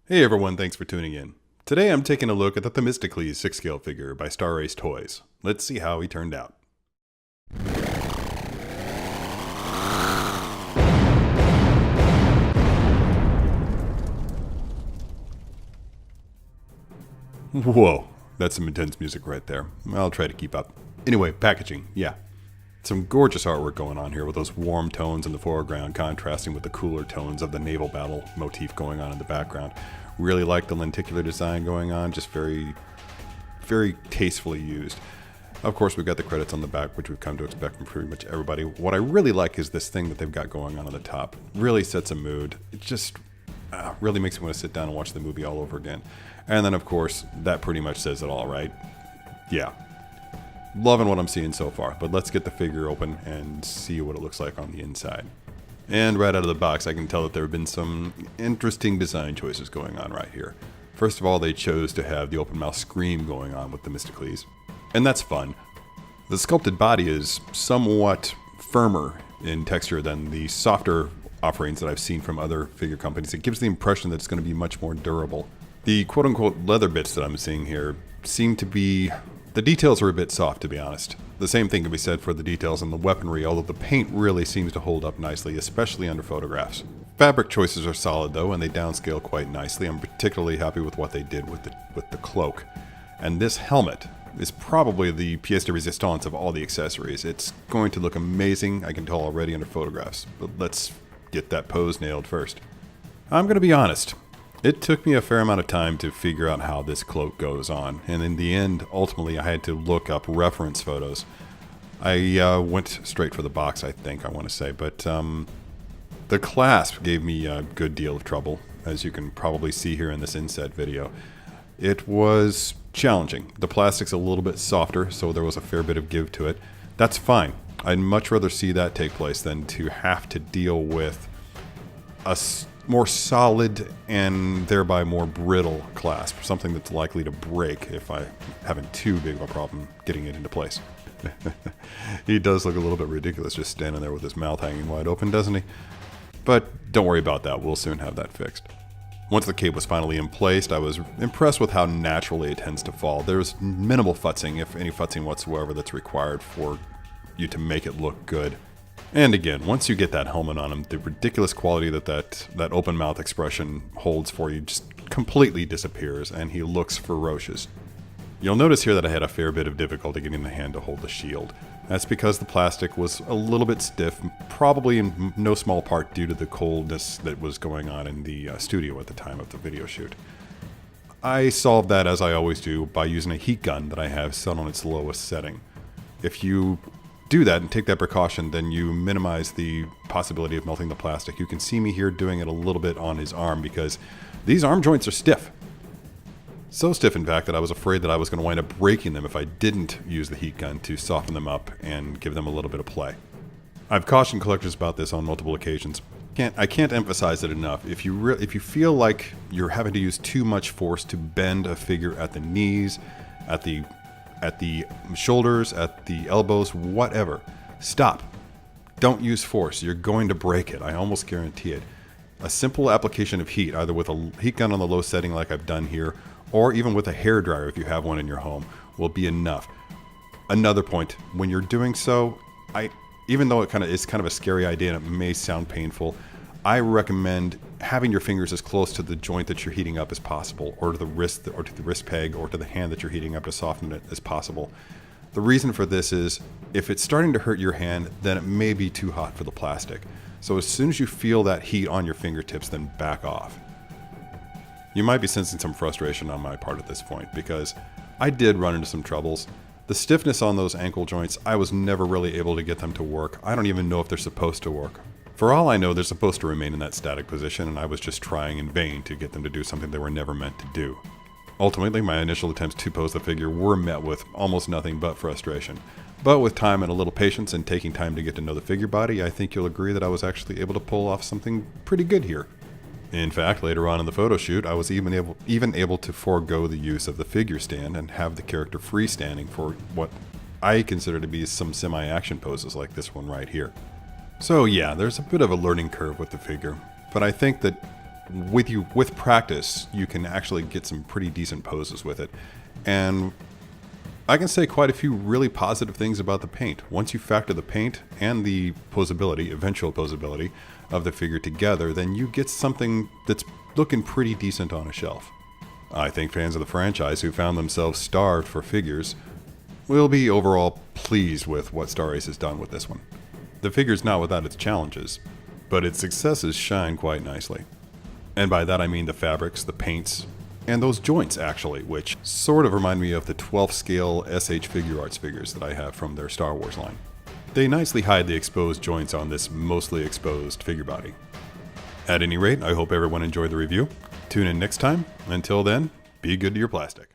Hey everyone, thanks for tuning in. Today I'm taking a look at the Themistokles 6-scale figure by Star Race Toys. Let's see how he turned out. Whoa, that's some intense music right there. I'll try to keep up. Anyway, packaging, yeah. Some gorgeous artwork going on here with those warm tones in the foreground contrasting with the cooler tones of the naval battle motif going on in the background. Really like the lenticular design going on, just very tastefully used. Of course, we've got the credits on the back, which we've come to expect from pretty much everybody. What I really like is this thing that they've got going on the top. Really sets a mood. It just really makes me want to sit down and watch the movie all over again. And then, of course, that pretty much says it all, right? Yeah. Loving what I'm seeing so far, but let's get the figure open and see what it looks like on the inside. And right out of the box, I can tell that there have been some interesting design choices going on right here. First of all, they chose to have the open mouth scream going on with the Themistokles, and that's fun. The sculpted body is somewhat firmer in texture than the softer offerings that I've seen from other figure companies. It gives the impression that it's going to be much more durable. The quote-unquote leather bits that I'm seeing here seem to be... the details are a bit soft, to be honest. The same thing can be said for the details on the weaponry, although the paint really seems to hold up nicely, especially under photographs. Fabric choices are solid though, and they downscale quite nicely. I'm particularly happy with what they did with the cloak. And this helmet is probably the pièce de résistance of all the accessories. It's going to look amazing, I can tell already under photographs, but let's get that pose nailed first. I'm going to be honest. It took me a fair amount of time to figure out how this cloak goes on, and in the end, ultimately, I had to look up reference photos. I went straight for the box, I think I want to say, but the clasp gave me a good deal of trouble, as you can probably see here in this inset video. It was challenging. The plastic's a little bit softer, so there was a fair bit of give to it. That's fine. I'd much rather see that take place than to have to deal with a more solid and thereby more brittle clasp, something that's likely to break if I'm having too big of a problem getting it into place. He does look a little bit ridiculous just standing there with his mouth hanging wide open, doesn't he? But don't worry about that, we'll soon have that fixed. Once the cape was finally in place, I was impressed with how naturally it tends to fall. There's minimal futzing, if any futzing whatsoever, that's required for you to make it look good. And again, once you get that helmet on him, the ridiculous quality that open mouth expression holds for you just completely disappears, and he looks ferocious. You'll notice here that I had a fair bit of difficulty getting the hand to hold the shield. That's because the plastic was a little bit stiff, probably in no small part due to the coldness that was going on in the studio at the time of the video shoot. I solved that, as I always do, by using a heat gun that I have set on its lowest setting. If you do that and take that precaution, then you minimize the possibility of melting the plastic. You can see me here doing it a little bit on his arm because these arm joints are stiff. So stiff, in fact, that I was afraid that I was going to wind up breaking them if I didn't use the heat gun to soften them up and give them a little bit of play. I've cautioned collectors about this on multiple occasions. I can't emphasize it enough. If you feel like you're having to use too much force to bend a figure at the knees, at the shoulders, at the elbows, whatever, stop. Don't use force. You're going to break it. I almost guarantee it. A simple application of heat, either with a heat gun on the low setting like I've done here, or even with a hairdryer if you have one in your home, will be enough. Another point, when you're doing so, even though it's kind of a scary idea and it may sound painful, I recommend having your fingers as close to the joint that you're heating up as possible, or to the wrist peg, or to the hand that you're heating up to soften it as possible. The reason for this is, if it's starting to hurt your hand, then it may be too hot for the plastic. So as soon as you feel that heat on your fingertips, then back off. You might be sensing some frustration on my part at this point, because I did run into some troubles. The stiffness on those ankle joints, I was never really able to get them to work. I don't even know if they're supposed to work. For all I know, they're supposed to remain in that static position, and I was just trying in vain to get them to do something they were never meant to do. Ultimately, my initial attempts to pose the figure were met with almost nothing but frustration. But with time and a little patience and taking time to get to know the figure body, I think you'll agree that I was actually able to pull off something pretty good here. In fact, later on in the photo shoot, I was even able to forego the use of the figure stand and have the character freestanding for what I consider to be some semi-action poses like this one right here. So yeah, there's a bit of a learning curve with the figure, but I think that with practice, you can actually get some pretty decent poses with it. And I can say quite a few really positive things about the paint. Once you factor the paint and the posability, eventual posability of the figure together, then you get something that's looking pretty decent on a shelf. I think fans of the franchise who found themselves starved for figures will be overall pleased with what Star Ace has done with this one. The figure's not without its challenges, but its successes shine quite nicely. And by that I mean the fabrics, the paints, and those joints actually, which sort of remind me of the 12th scale SH Figure Arts figures that I have from their Star Wars line. They nicely hide the exposed joints on this mostly exposed figure body. At any rate, I hope everyone enjoyed the review. Tune in next time. Until then, be good to your plastic.